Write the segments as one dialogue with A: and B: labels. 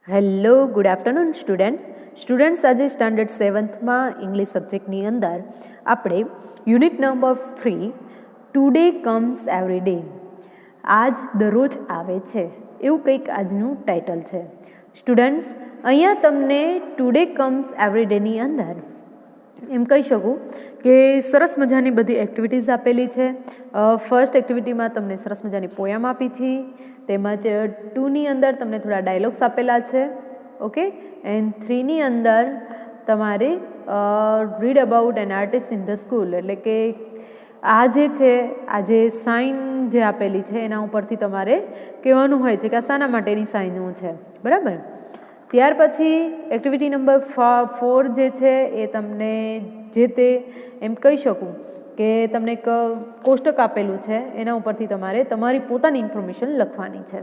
A: Hello good afternoon students આજે standard 7થમાં English સબ્જેક્ટની અંદર આપણે unit number 3 today comes every day, આજ દરરોજ આવે છે એવું કંઈક આજનું ટાઇટલ છે. સ્ટુડન્ટ્સ, અહીંયા તમને ટુડે કમ્સ એવરી ડેની અંદર એમ કહી શકું કે સરસ મજાની બધી એક્ટિવિટીઝ આપેલી છે. ફર્સ્ટ એક્ટિવિટીમાં તમને સરસ મજાની પોયમ આપી છે, તેમજ 2ની અંદર તમને થોડા ડાયલોગ્સ આપેલા છે. ઓકે, એન્ડ 3ની અંદર તમારે read about an artist in the school, એટલે કે આ જે છે આ જે સાઇન જે આપેલી છે એના ઉપરથી તમારે કહેવાનું હોય છે કે આ શાના માટેની સાઇનો છે, બરાબર. ત્યાર પછી એક્ટિવિટી નંબર 4 જે છે એ તમને જે તે એમ કહી શકું કે તમને એક કોષ્ટક આપેલું છે, એના ઉપરથી તમારે તમારી પોતાની ઇન્ફોર્મેશન લખવાની છે.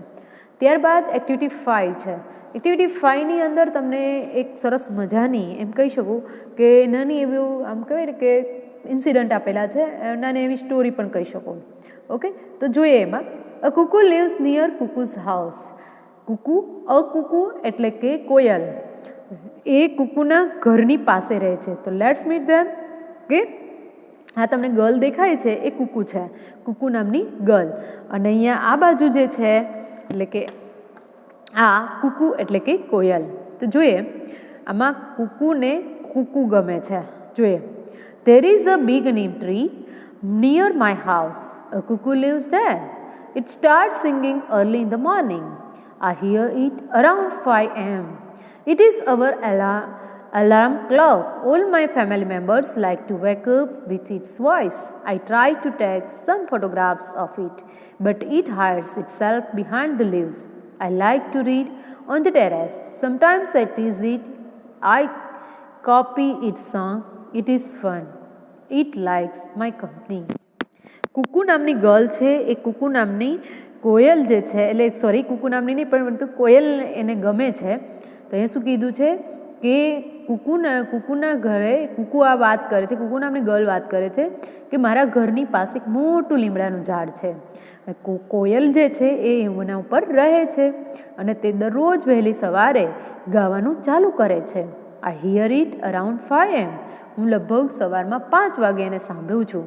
A: ત્યારબાદ એક્ટિવિટી 5 છે. એક્ટિવિટી 5ની અંદર તમને એક સરસ મજાની એમ કહી શકું કે નાની એવું આમ કહેવાય ને કે ઇન્સિડન્ટ આપેલા છે, નાની એવી સ્ટોરી પણ કહી શકો. ઓકે, તો જોઈએ એમાં. અ કુકુ લિવ્સ નિયર કુકુઝ હાઉસ. કુકુ એટલે કે કોયલ, એ કુકુના ઘરની પાસે રહે છે. તો લેટ્સ મીટ ધેમ. કે આ તમને ગર્લ દેખાય છે એ કુકુ છે, કુકુ નામની ગર્લ. અને અહીંયા આ બાજુ જે છે એટલે કે આ કુકુ એટલે કે કોયલ. તો જોઈએ આમાં કુકુને કુકુ ગમે છે. જોઈએ, there is a big neem tree near my house. A cuckoo lives there. It starts singing early in the morning. I hear it around 5 a.m. It is our alarm clock. All my family members like to wake up with its voice. I try to take some photographs of it, but it hides itself behind the leaves. I like to read on the terrace. Sometimes I tease it. I copy its song. It is fun. It likes my company. કુકુ નામની girl છે એ કુકુ નામની કોયલ જે છે, એટલે sorry કુકુ નામની નહીં પરંતુ કોયલ એને ગમે છે. તો એ શું કીધું છે કે કુકુના ઘરે કુકુ આ વાત કરે છે, કુકુ નામની ગર્લ વાત કરે છે કે મારા ઘરની પાસે એક મોટું લીમડાનું ઝાડ છે. કોયલ જે છે એ એના ઉપર રહે છે અને તે દરરોજ વહેલી સવારે ગાવાનું ચાલુ કરે છે. આઈ હિયર ઇટ અરાઉન્ડ 5 am. હું લગભગ સવારમાં 5 વાગે એને સાંભળું છું.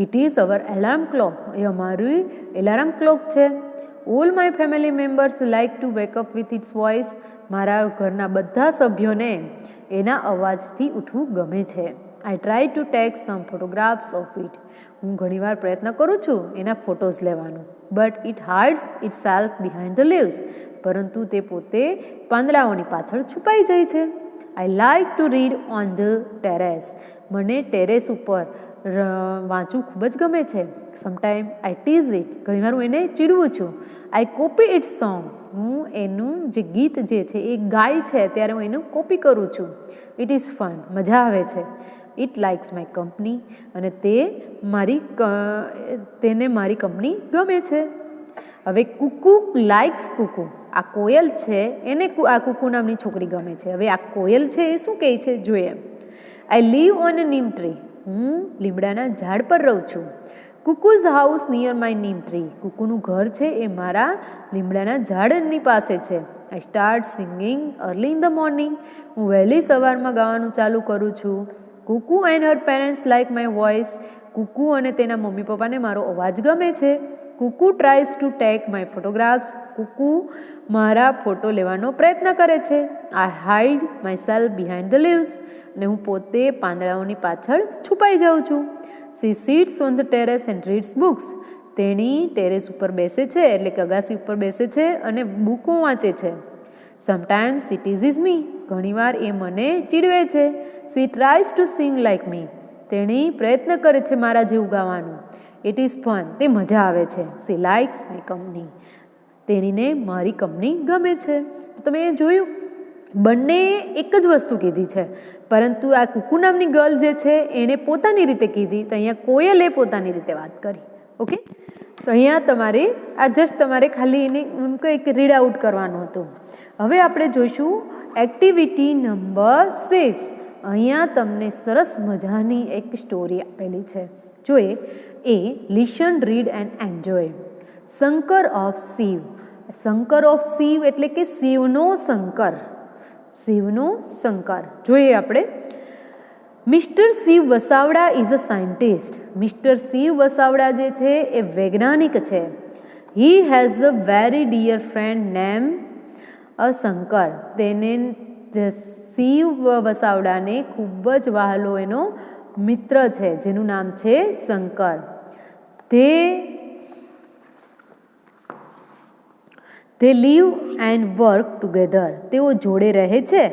A: It is our alarm clock. એ અમારી એલાર્મ ક્લોક છે. All my family members like to wake up with its voice. મારા ઘરના બધા સભ્યોને એના અવાજથી ઉઠવું ગમે છે. I try to take some photographs of it. હું ઘણીવાર પ્રયત્ન કરું છું એના ફોટોઝ લેવાનું. But it hides itself behind the leaves. પરંતુ તે પોતે પાંદડાઓની પાછળ છુપાઈ જાય છે. I like to read on the terrace. મને ટેરેસ ઉપર વાંચવું ખૂબ જ ગમે છે. Sometime I tease it. ઘણીવાર હું એને ચીડવું છું. આઈ કોપી ઇટ્સ સોંગ. હું એનું જે ગીત જે છે એ ગાય છે ત્યારે હું એનું કોપી કરું છું. It is fun. મજા આવે છે. It likes my company. અને તેને મારી કંપની ગમે છે. હવે કુકુ લાઇક્સ કુકુ. આ કોયલ છે એને આ કુકુ નામની છોકરી ગમે છે. હવે આ કોયલ છે એ શું કહે છે જોઈએ. I live on a neem tree. હું લીમડાના ઝાડ પર રહું છું. Kuku's house near my neem tree. કુકુનું ઘર છે એ મારા લીમડાના ઝાડની પાસે છે. I start singing early in the morning. હું વહેલી સવારમાં ગાવાનું ચાલુ કરું છું. Kuku and her parents like my voice. Kuku અને તેના મમ્મી પપ્પાને મારો અવાજ ગમે છે. Kuku tries to take my photographs. Kuku મારા ફોટો લેવાનો પ્રયત્ન કરે છે. I hide myself behind the leaves. અને હું પોતે પાંદડાઓની પાછળ છુપાઈ જાઉં છું. She sits on the terrace and reads books. તેણી ટેરેસ ઉપર બેસે છે એટલે કે અગાસી ઉપર બેસે છે અને બુકો વાંચે છે. સમટાઈમ્સ ઇટ ઇઝ મી. ઘણીવાર એ મને ચીડવે છે. સી ટ્રાયઝ ટુ સિંગ લાઇક મી. તેણી પ્રયત્ન કરે છે મારા જેવું ગાવાનું. It is fun. તે મજા આવે છે. C likes my company. તેણીને મારી કંપની ગમે છે. તમે એ જોયું, બંને એક જ વસ્તુ કીધી છે, પરંતુ આ કુકુ નામની ગર્લ જે છે એને પોતાની રીતે કીધી, તો અહીંયા કોયલે પોતાની રીતે વાત કરી. ઓકે, તો અહીંયા તમારે ખાલી એને કંઈક રીડ આઉટ કરવાનું હતું. હવે આપણે જોઈશું એક્ટિવિટી નંબર 6. અહીંયા તમને સરસ મજાની એક સ્ટોરી આપેલી છે. જોઈએ. A listen, read and enjoy. Shankar of Shiv. Shankar of Shiv એટલે કે શિવનો શંકર, શિવનો શંકર. જોઈએ આપણે. Mister Shiv Vasavada is a scientist. Mister Shiv Vasavada જે છે એ વૈજ્ઞાનિક છે. He has a very dear friend name a Shankar. તેને શિવ વસાવડાને ખૂબ જ વહાલો એનો મિત્ર છે જેનું નામ છે Shankar. They live and work together. તેઓ જોડે રહે છે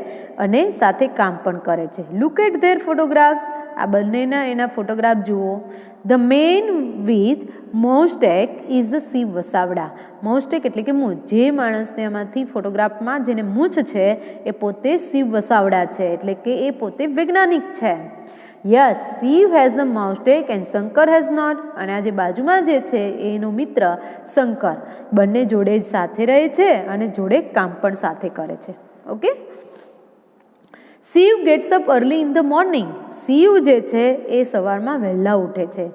A: અને સાથે કામ પણ કરે છે. Look at their photographs. આ બંનેના એના ફોટોગ્રાફ જુઓ. The man with mustache is the Shiv Vasavada. mustache એટલે કે મૂછ. જે માણસને આમાંથી ફોટોગ્રાફમાં જેને મૂછ છે એ પોતે શિવ વસાવડા છે, એટલે કે એ પોતે વૈજ્ઞાનિક છે. Yes, Shiv has a mustache and Shankar has not. અને આ જે બાજુમાં જે છે એનો મિત્ર શંકર, બંને જોડે સાથે રહે છે અને જોડે કામ પણ સાથે કરે છે. Okay. Shiv gets up early in the morning. Shiv જે છે એ સવારમાં વહેલા ઉઠે છે.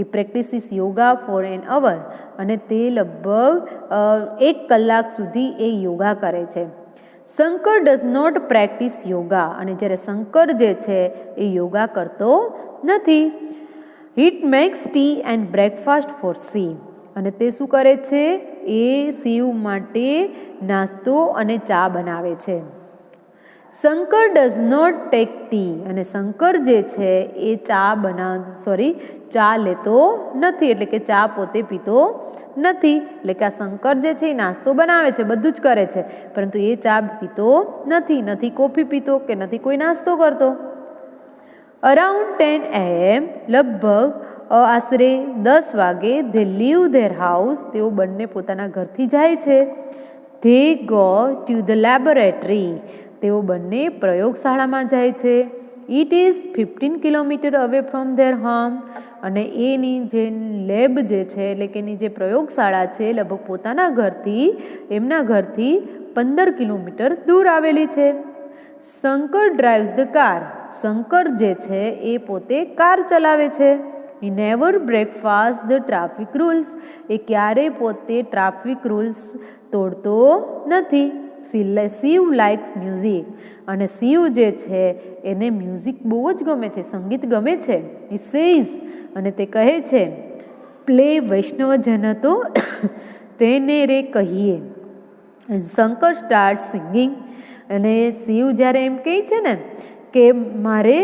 A: એ practises yoga for an hour. અને તે લગભગ 1 કલાક સુધી એ યોગા કરે છે. Shankar does not practice yoga. અને જ્યારે શંકર જે છે એ યોગા કરતો નથી. It makes tea and breakfast for Shiv. અને તે શું કરે છે? એ શિવ માટે નાસ્તો અને ચા બનાવે છે. Shankar does not take tea. અને શંકર જે છે એ ચા લેતો નથી, એટલે કે ચા પોતે પીતો નથી. એટલે કે આ શંકર જે છે એ નાસ્તો બનાવે છે, બધું જ કરે છે, પરંતુ એ ચા પીતો નથી, નથી કોફી પીતો કે નથી કોઈ નાસ્તો કરતો. અરાઉન્ડ 10 AM, લગભગ આશરે 10 વાગે, ધે લીવ ધેર હાઉસ. તેઓ બંને પોતાના ઘરથી જાય છે. They go to the laboratory. તેઓ બંને પ્રયોગશાળામાં જાય છે. It is 15 kilometre away from there home. અને એની જે લેબ જે છે એટલે કે એની જે પ્રયોગશાળા છે લગભગ પોતાના ઘરથી, એમના ઘરથી 15 કિલોમીટર દૂર આવેલી છે. Shankar drives the car. Shankar જે છે એ પોતે કાર ચલાવે છે. He never breakfast the traffic rules. એ ક્યારેય પોતે ટ્રાફિક રૂલ્સ તોડતો નથી. Shiv likes music. અને શિવ જે છે એને મ્યુઝિક બહુ જ ગમે છે, સંગીત ગમે છે. He says. અને તે કહે છે, પ્લે વૈષ્ણવ જન તો તેને રે કહીએ. Shankar start singing. અને શિવ જ્યારે એમ કહે છે ને કે મારે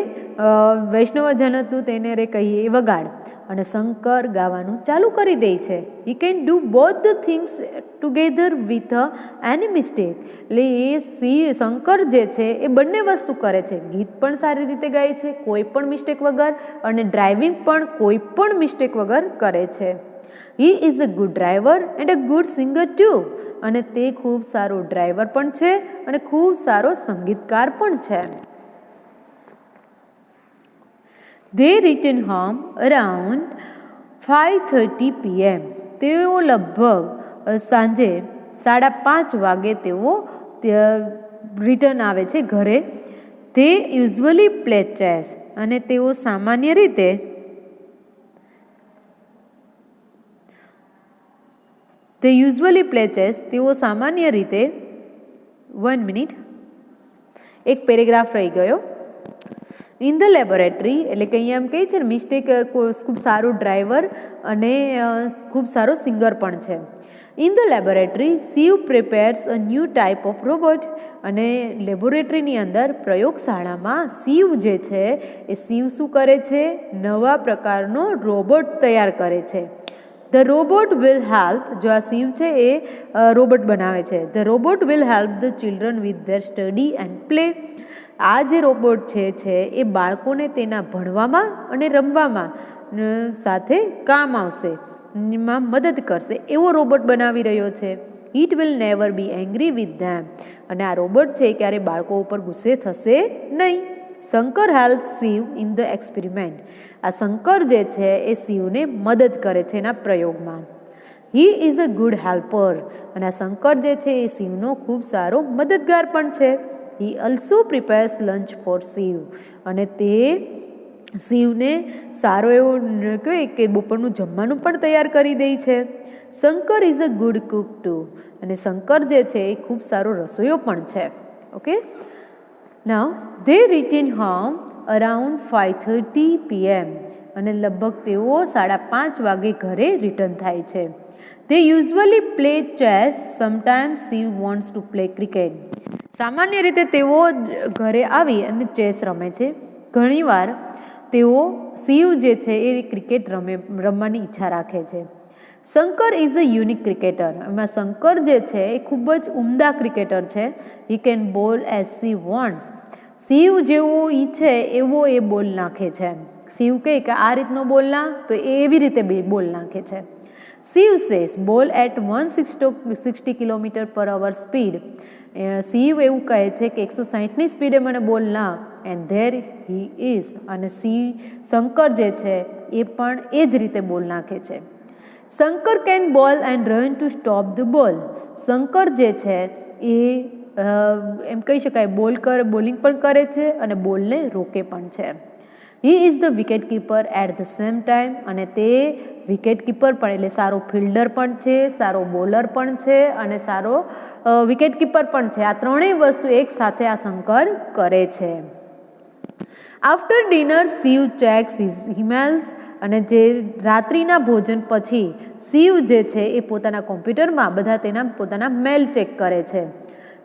A: વૈષ્ણવ જન તું તેને રે કહીએ, એ વગાડ. અને શંકર ગાવાનું ચાલુ કરી દે છે. You can do both the things together with any mistake. એટલે એ શંકર જે છે એ બંને વસ્તુ કરે છે. ગીત પણ સારી રીતે ગાય છે કોઈ પણ મિસ્ટેક વગર, અને ડ્રાઇવિંગ પણ કોઈ પણ મિસ્ટેક વગર કરે છે. He is a good driver and a good singer too. અને તે ખૂબ સારો ડ્રાઈવર પણ છે અને ખૂબ સારો સંગીતકાર પણ છે. They return home around 5:30 PM. તેઓ લગભગ સાંજે 5:30 વાગે તેઓ રિટર્ન આવે છે ઘરે. તે યુઝ્યુઅલી પ્લે ચેસ. અને તેઓ સામાન્ય રીતે તેઓ સામાન્ય રીતે 1 મિનિટ, એક પેરેગ્રાફ રહી ગયો. ઇન ધ લેબોરેટરી એટલે કે અહીંયા એમ કહે છે ને મિસ્ટેક ખૂબ સારો ડ્રાઈવર અને ખૂબ સારો સિંગર પણ છે. In the laboratory Shiv prepares a new type of robot. અને લેબોરેટરીની અંદર પ્રયોગશાળામાં શિવ જે છે એ શિવ શું કરે છે? નવા પ્રકારનો રોબોટ તૈયાર કરે છે. The robot will help. જો આ શિવ છે એ રોબોટ બનાવે છે. The robot will help the children with their study and play. આ જે રોબોટ છે એ બાળકોને તેના ભણવામાં અને રમવામાં સાથે કામ આવશે, એમાં મદદ કરશે એવો રોબોટ બનાવી રહ્યો છે. It will never be angry with them. અને આ રોબોટ છે ક્યારે બાળકો ઉપર ગુસ્સે થશે નહીં. Shankar help Shiv in the experiment. આ શંકર જે છે એ શિવને મદદ કરે છે એના પ્રયોગમાં. He is a good helper. અને આ શંકર જે છે એ શિવનો ખૂબ સારો મદદગાર પણ છે. He also prepares lunch for Shiv. અને તે શિવને સારો એવો કહેવાય કે બપોરનું જમવાનું પણ તૈયાર કરી દે છે. Shankar is a good cook too. અને શંકર જે છે એ ખૂબ સારો રસોઈયો પણ છે. Okay, now they return home around 5:30 PM અને લગભગ તેઓ 5:30 વાગે ઘરે રિટર્ન થાય છે. They usually play chess. Sometimes Shiv wants to play cricket. સામાન્ય રીતે તેઓ ઘરે આવી અને ચેસ રમે છે. ઘણીવાર તેઓ શિવ જે છે એ ક્રિકેટ રમવાની ઈચ્છા રાખે છે. Shankar is a unique cricketer. એમાં શંકર જે છે એ ખૂબ જ ઉમદા ક્રિકેટર છે. હી કેન બોલ એઝ શી વોન્ટ્સ. શિવ જેવો ઈચ્છે એવો એ બોલ નાખે છે. શિવ કહે કે આ રીતનો બોલ ના, તો એ એવી રીતે બોલ નાખે છે. Shiv says ball at 160 km/h speed. Shiv એવું કહે છે કે 160ની સ્પીડે મને બોલ ના, એન્ડ ધેર હી ઇઝ. અને શંકર જે છે એ પણ એ જ રીતે બોલ નાખે છે. શંકર કેન બોલ and run to stop the ball. Shankar જે છે એ એમ કહી શકાય બોલિંગ પણ કરે છે અને બોલને રોકે પણ છે. He is the wicket keeper at the same time. અને તે વિકેટ કીપર પણ એટલે સારો ફિલ્ડર પણ છે, સારો બોલર પણ છે અને સારો વિકેટ કીપર પણ છે. આ ત્રણેય વસ્તુ એક સાથે આ શંકર કરે છે. After dinner Shiv checks his emails. અને જે રાત્રિના ભોજન પછી શિવ જે છે એ પોતાના કોમ્પ્યુટરમાં બધા પોતાના મેલ ચેક કરે છે.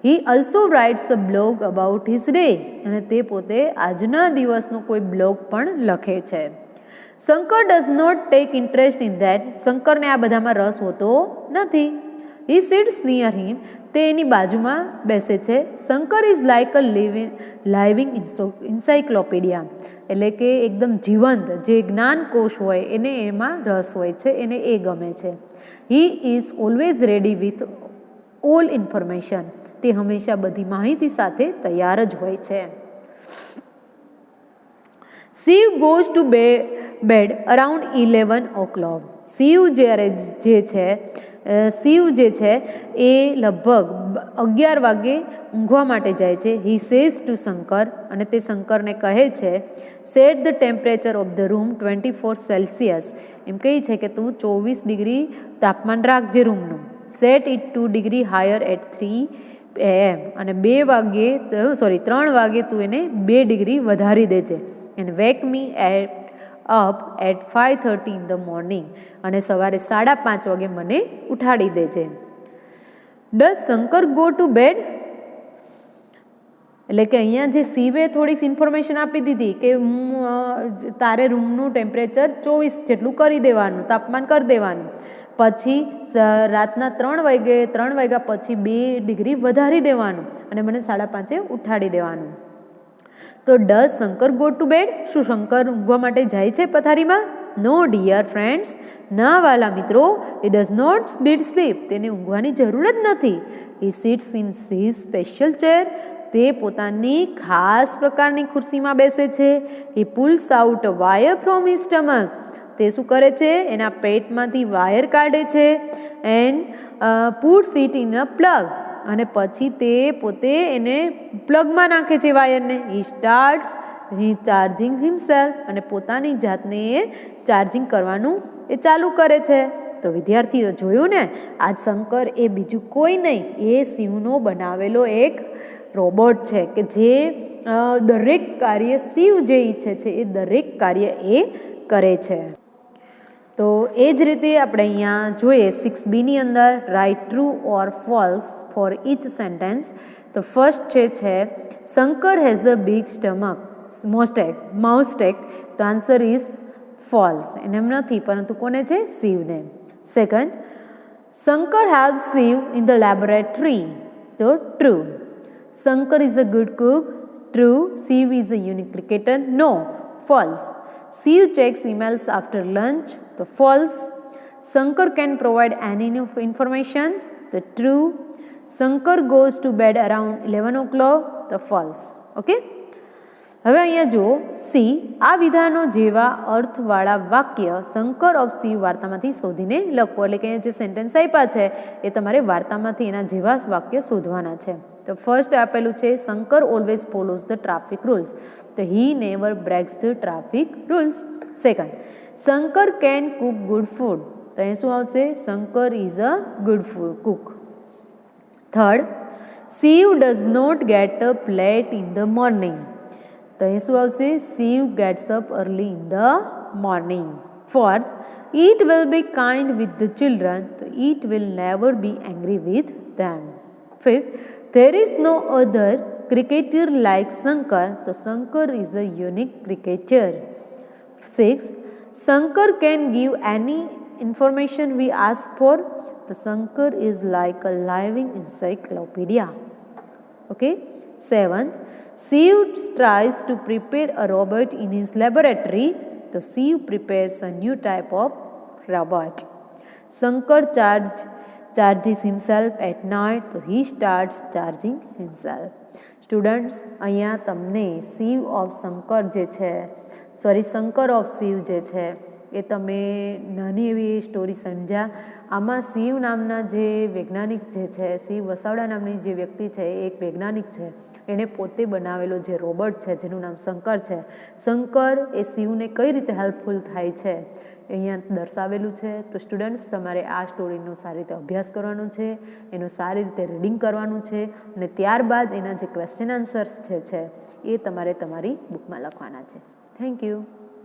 A: He also writes a blog about his day. અને તે પોતે આજના દિવસનો કોઈ બ્લોગ પણ લખે છે. Shankar does not take interest in that. શંકરને આ બધામાં રસ હોતો નથી. He sits near him. તે એની બાજુમાં બેસે છે. Shankar is like a living encyclopaedia. એટલે કે એકદમ જીવંત જે જ્ઞાનકોશ હોય એને એમાં રસ હોય છે, એને એ ગમે છે. He is always ready with all information. તે હંમેશા બધી માહિતી સાથે તૈયાર જ હોય છે. Shiv goes to bed around 11 o'clock. Shiv જે છે એ લગભગ 11 વાગે ઊંઘવા માટે જાય છે. He says to Shankar. અને તે શંકરને કહે છે set the temperature of the room 24 Celsius. એમ કહે છે કે તું 24 ડિગ્રી તાપમાન રાખજે રૂમનું. Set it 2 degree higher at 3 AM. અને 3 વાગે તું એને 2 ડિગ્રી વધારી દેજે. And wake me up at 5:30 in the morning. અને સવારે 5:30 વાગે મને ઉઠાડી દેજે. Does Shankar go to bed. એટલે કે અહીંયા જે શિવે થોડીક ઇન્ફોર્મેશન આપી દીધી કે તારે રૂમનું ટેમ્પરેચર 24 જેટલું કરી દેવાનું, તાપમાન કરી દેવાનું. પછી રાતના 3 વાગ્યા પછી 2 ડિગ્રી વધારી દેવાનું અને મને 5:30 ઉઠાડી દેવાનું. તો does Shankar go to bed. શું શંકર ઊંઘવા માટે જાય છે પથારીમાં? No dear friends. ના વાલા મિત્રો, એ ડઝ નોટ નીડ સ્લીપ. તેને ઊંઘવાની જરૂર જ નથી. He sits in his special chair. તે પોતાની ખાસ પ્રકારની ખુરશીમાં બેસે છે. He pulls out a wire from his stomach. તે શું કરે છે? એના પેટમાંથી વાયર કાઢે છે. And puts it in a plug. અને પછી તે પોતે એને પ્લગમાં નાખે છે વાયરને. હી સ્ટાર્ટ્સ ચાર્જિંગ હિમસેલ્ફ. અને પોતાની જાતને એ ચાર્જિંગ કરવાનું એ ચાલુ કરે છે. તો વિદ્યાર્થીઓ જોયું ને, આજ શંકર એ બીજું કોઈ નહીં, એ શિવનો બનાવેલો એક રોબોટ છે કે જે દરેક કાર્ય શિવ જે ઈચ્છે છે એ દરેક કાર્ય એ કરે છે. તો એ જ રીતે આપણે અહીંયા જોઈએ 6B અંદર right true or false for each sentence. તો ફર્સ્ટ છે Shankar has a big stomach moustache. તો આન્સર ઇઝ ફોલ્સ. એને એમ નથી, પરંતુ કોને છે? શિવને. Second, Shankar help Shiv in the laboratory. તો true. Shankar is a good cook. True. Shiv is a unique cricketer. No. False. Shiv checks emails after lunch. તો false. Shankar can provide any information. તો true. Shankar goes to bed around 11 o'clock. તો false. Okay. હવે અહીંયા જુઓ C. આ વિધાનો જેવા અર્થવાળા વાક્ય શંકર ઓફ શિવ વાર્તામાંથી શોધીને લખો. એટલે કે જે સેન્ટેન્સ આપ્યા છે એ તમારે વાર્તામાંથી એના જેવા વાક્ય શોધવાના છે. તો ફર્સ્ટ આપેલું છે Shankar always follows the traffic rules. તો he never breaks the traffic rules. Second, Shankar can cook good food. તો એ શું આવશે? Shankar is a good cook. Third, Shiv does not get up late in the morning. તો અહીં શું આવશે? Shiv gets up early in the morning. Fourth, it will be kind with the children. તો it will never be angry with them. Fifth, there is no other cricketer like Shankar. તો Shankar is a unique cricketer. Sixth, Shankar can give any information we ask for. તો Shankar is like a living encyclopedia. Okay. Seventh, Shiv tries to prepare a robot in his laboratory. તો Shiv prepares a new type of robot. Shankar charges himself at night. તો he starts charging himself. Students, અહીંયા તમને Shiv of Shankar જે છે, Shankar of Shiv જે છે એ તમે નાની એવી સ્ટોરી સમજ્યા. આમાં શિવ નામના જે વૈજ્ઞાનિક જે છે, શિવ વસાવડા નામની જે વ્યક્તિ છે એ એક વૈજ્ઞાનિક છે. એણે પોતે બનાવેલો જે રોબોટ છે જેનું નામ શંકર છે, શંકર એ શિવને કઈ રીતે હેલ્પફુલ થાય છે અહીંયા દર્શાવેલું છે. તો સ્ટુડન્ટ્સ, તમારે આ સ્ટોરીનો સારી રીતે અભ્યાસ કરવાનો છે, એનું સારી રીતે રીડિંગ કરવાનું છે અને ત્યારબાદ એના જે ક્વેશ્ચન આન્સર્સ છે એ તમારે તમારી બુકમાં લખવાના છે. Thank you.